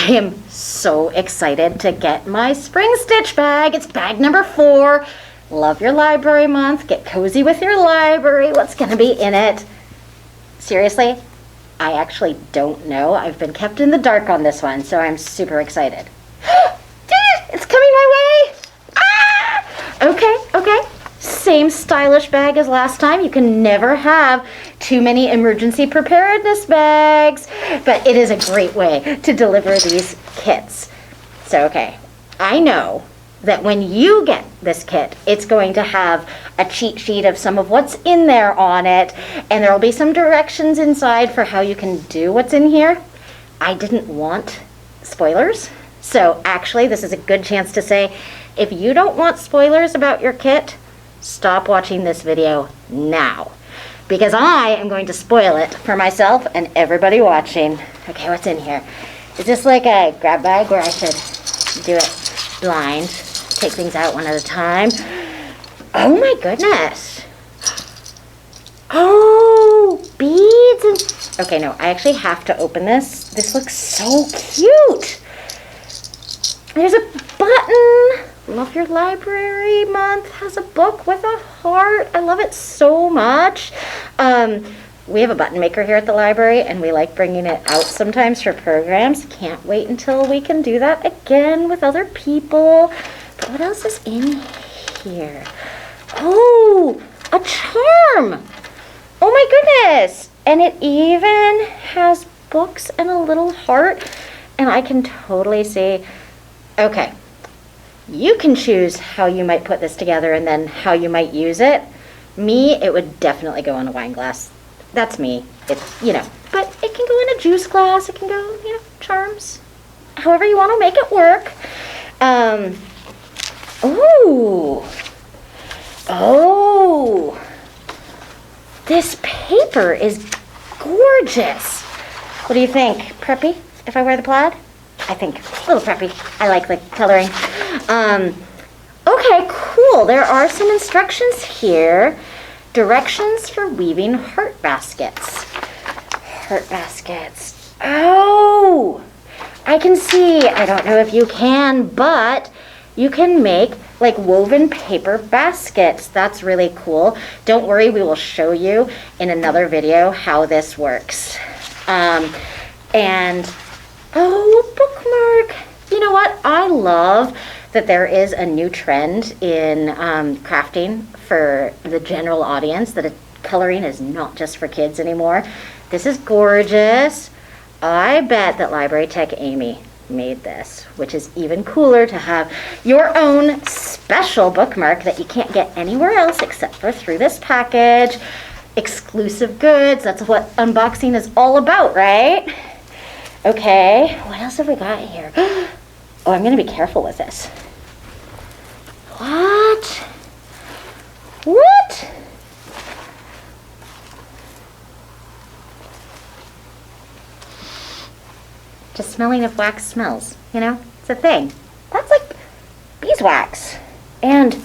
I am so excited to get my Springstitch bag. It's bag number 4. Love your library month. Get cozy with your library. What's going to be in it? Seriously, I actually don't know. I've been kept in the dark on this one, so I'm super excited. It's coming my way. Okay. Same stylish bag as last time. You can never have too many emergency preparedness bags, but it is a great way to deliver these kits. So, okay, I know that when you get this kit, it's going to have a cheat sheet of some of what's in there on it, and there will be some directions inside for how you can do what's in here. I didn't want spoilers, so actually this is a good chance to say, if you don't want spoilers about your kit, stop watching this video now, because I am going to spoil it for myself and everybody watching. Okay, what's in here? Is this like a grab bag where I should do it blind, take things out one at a time? Oh my goodness. Oh, beads and... Okay, no, I actually have to open this. This looks so cute. There's a button. Love your library month has a book with a heart. I love it so much. We have a button maker here at the library, and we like bringing it out sometimes for programs. Can't wait until we can do that again with other people. But what else is in here? Oh, a charm. Oh my goodness. And it even has books and a little heart. And I can totally see, okay, you can choose how you might put this together and then how you might use it. Me, it would definitely go in a wine glass. That's me. It's, but it can go in a juice glass. It can go, charms. However you want to make it work. Ooh. Oh. This paper is gorgeous. What do you think? Preppy, if I wear the plaid? I think a little preppy. I like the coloring. Okay, cool. There are some instructions here. Directions for weaving heart baskets. Heart baskets. Oh, I can see. I don't know if you can, but you can make like woven paper baskets. That's really cool. Don't worry, we will show you in another video how this works. And oh, a bookmark. You know what? I love that there is a new trend in crafting for the general audience, that coloring is not just for kids anymore. This is gorgeous. I bet that Library Tech Amy made this, which is even cooler to have your own special bookmark that you can't get anywhere else except for through this package. Exclusive goods, that's what unboxing is all about, right? Okay, what else have we got here? Oh, I'm gonna be careful with this. What? Just smelling of wax smells, it's a thing. That's like beeswax. And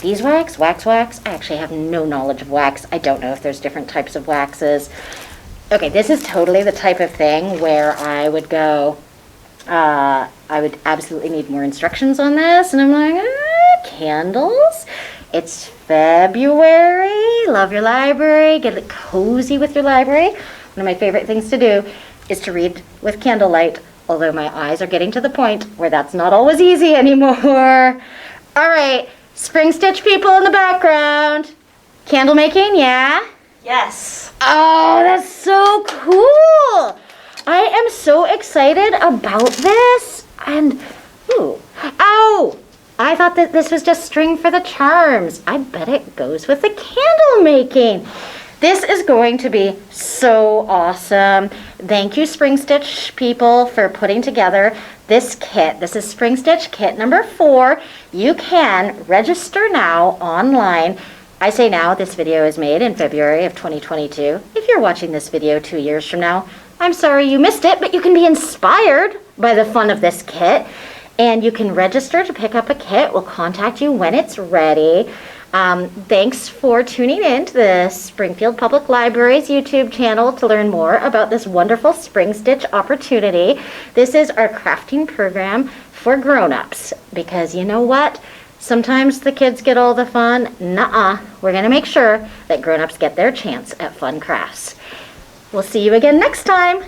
beeswax, wax. I actually have no knowledge of wax. I don't know if there's different types of waxes. Okay, this is totally the type of thing where I would go, I would absolutely need more instructions on this. And I'm like, candles. It's February. Love your library. Get it cozy with your library. One of my favorite things to do is to read with candlelight, although my eyes are getting to the point where that's not always easy anymore. All right, Springstitch people in the background. Candle making, yeah? Yes. Oh, that's so cool. I am so excited about this. And, ooh, oh, I thought that this was just string for the charms. I bet it goes with the candle making. This is going to be so awesome. Thank you, Springstitch people, for putting together this kit. This is Springstitch kit number 4. You can register now online. I say now, this video is made in February of 2022. If you're watching this video 2 years from now, I'm sorry you missed it, but you can be inspired by the fun of this kit. And you can register to pick up a kit. We'll contact you when it's ready. Thanks for tuning in to the Springfield Public Library's YouTube channel to learn more about this wonderful Springstitch opportunity. This is our crafting program for grown-ups, because you know what? Sometimes the kids get all the fun. Nuh-uh. We're going to make sure that grown-ups get their chance at fun crafts. We'll see you again next time.